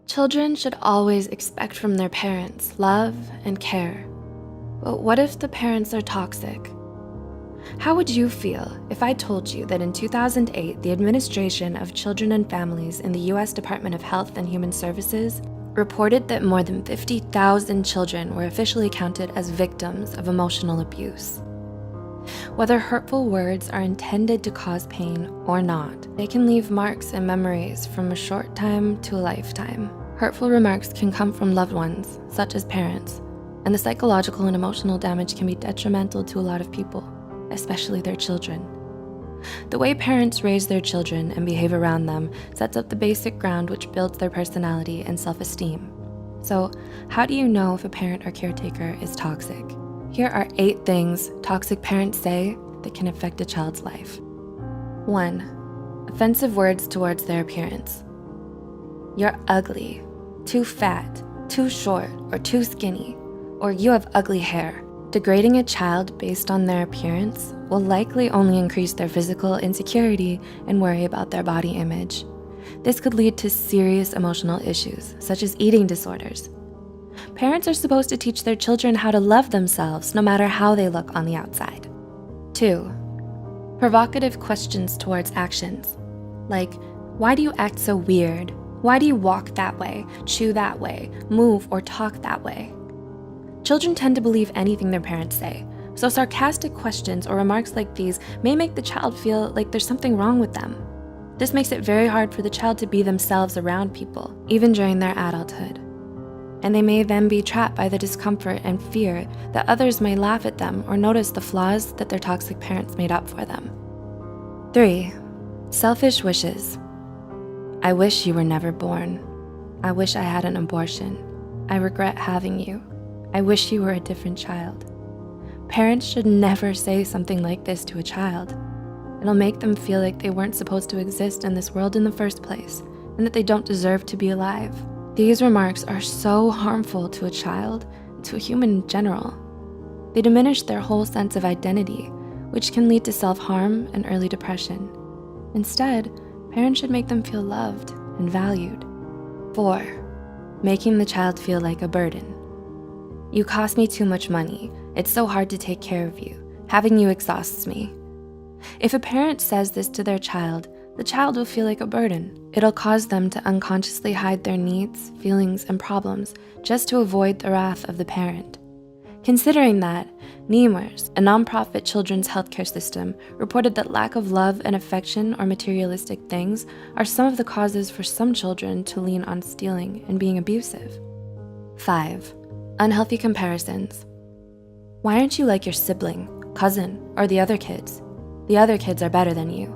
Children should always expect from their parents love and care. But what if the parents are toxic? How would you feel if I told you that in 2008, the Administration of Children and Families in the US Department of Health and Human Services reported that more than 50,000 children were officially counted as victims of emotional abuse? Whether hurtful words are intended to cause pain or not, they can leave marks and memories from a short time to a lifetime. Hurtful remarks can come from loved ones, such as parents, and the psychological and emotional damage can be detrimental to a lot of people, especially their children. The way parents raise their children and behave around them sets up the basic ground which builds their personality and self-esteem. So, how do you know if a parent or caretaker is toxic? Here are 8 things toxic parents say that can affect a child's life. 1. Offensive words towards their appearance. You're ugly, too fat, too short, or too skinny, or you have ugly hair. Degrading a child based on their appearance will likely only increase their physical insecurity and worry about their body image. This could lead to serious emotional issues, such as eating disorders. Parents are supposed to teach their children how to love themselves no matter how they look on the outside. 2. Provocative questions towards actions, like, why do you act so weird? Why do you walk that way, chew that way, move or talk that way? Children tend to believe anything their parents say, so sarcastic questions or remarks like these may make the child feel like there's something wrong with them. This makes it very hard for the child to be themselves around people, even during their adulthood. And they may then be trapped by the discomfort and fear that others may laugh at them or notice the flaws that their toxic parents made up for them. 3. Selfish wishes. I wish you were never born. I wish I had an abortion. I regret having you. I wish you were a different child. Parents should never say something like this to a child. It'll make them feel like they weren't supposed to exist in this world in the first place and that they don't deserve to be alive. These remarks are so harmful to a child and to a human in general. They diminish their whole sense of identity, which can lead to self-harm and early depression. Instead, parents should make them feel loved and valued. 4. Making the child feel like a burden. You cost me too much money. It's so hard to take care of you. Having you exhausts me. If a parent says this to their child, the child will feel like a burden. It'll cause them to unconsciously hide their needs, feelings, and problems just to avoid the wrath of the parent. Considering that, NEMRS, a nonprofit children's healthcare system, reported that lack of love and affection or materialistic things are some of the causes for some children to lean on stealing and being abusive. 5. Unhealthy comparisons. Why aren't you like your sibling, cousin, or the other kids? The other kids are better than you.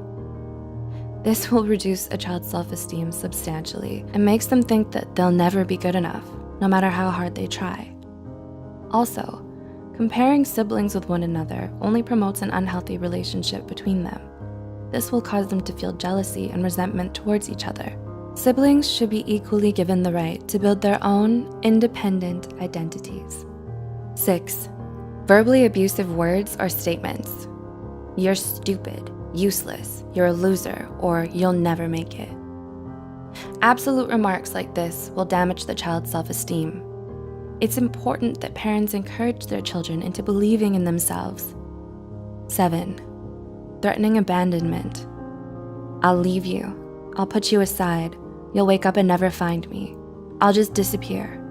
This will reduce a child's self-esteem substantially and makes them think that they'll never be good enough, no matter how hard they try. Also, comparing siblings with one another only promotes an unhealthy relationship between them. This will cause them to feel jealousy and resentment towards each other. Siblings should be equally given the right to build their own independent identities. 6. Verbally abusive words or statements. You're stupid, useless, you're a loser, or you'll never make it. Absolute remarks like this will damage the child's self-esteem. It's important that parents encourage their children into believing in themselves. 7. Threatening abandonment. I'll leave you. I'll put you aside. You'll wake up and never find me. I'll just disappear.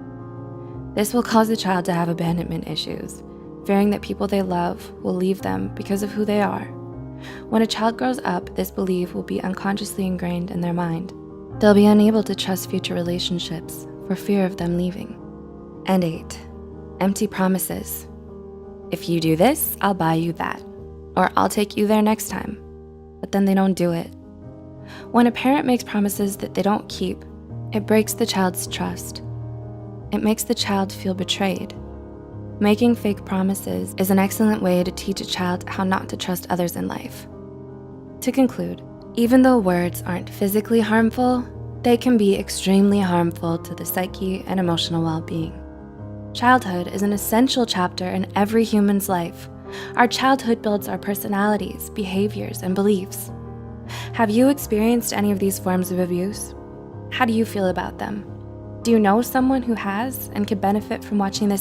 This will cause the child to have abandonment issues, fearing that people they love will leave them because of who they are. When a child grows up, this belief will be unconsciously ingrained in their mind. They'll be unable to trust future relationships for fear of them leaving. And 8. Empty promises. If you do this, I'll buy you that, or I'll take you there next time. But then they don't do it. When a parent makes promises that they don't keep, it breaks the child's trust. It makes the child feel betrayed. Making fake promises is an excellent way to teach a child how not to trust others in life. To conclude, even though words aren't physically harmful, they can be extremely harmful to the psyche and emotional well-being. Childhood is an essential chapter in every human's life. Our childhood builds our personalities, behaviors, and beliefs. Have you experienced any of these forms of abuse? How do you feel about them? Do you know someone who has and could benefit from watching this video?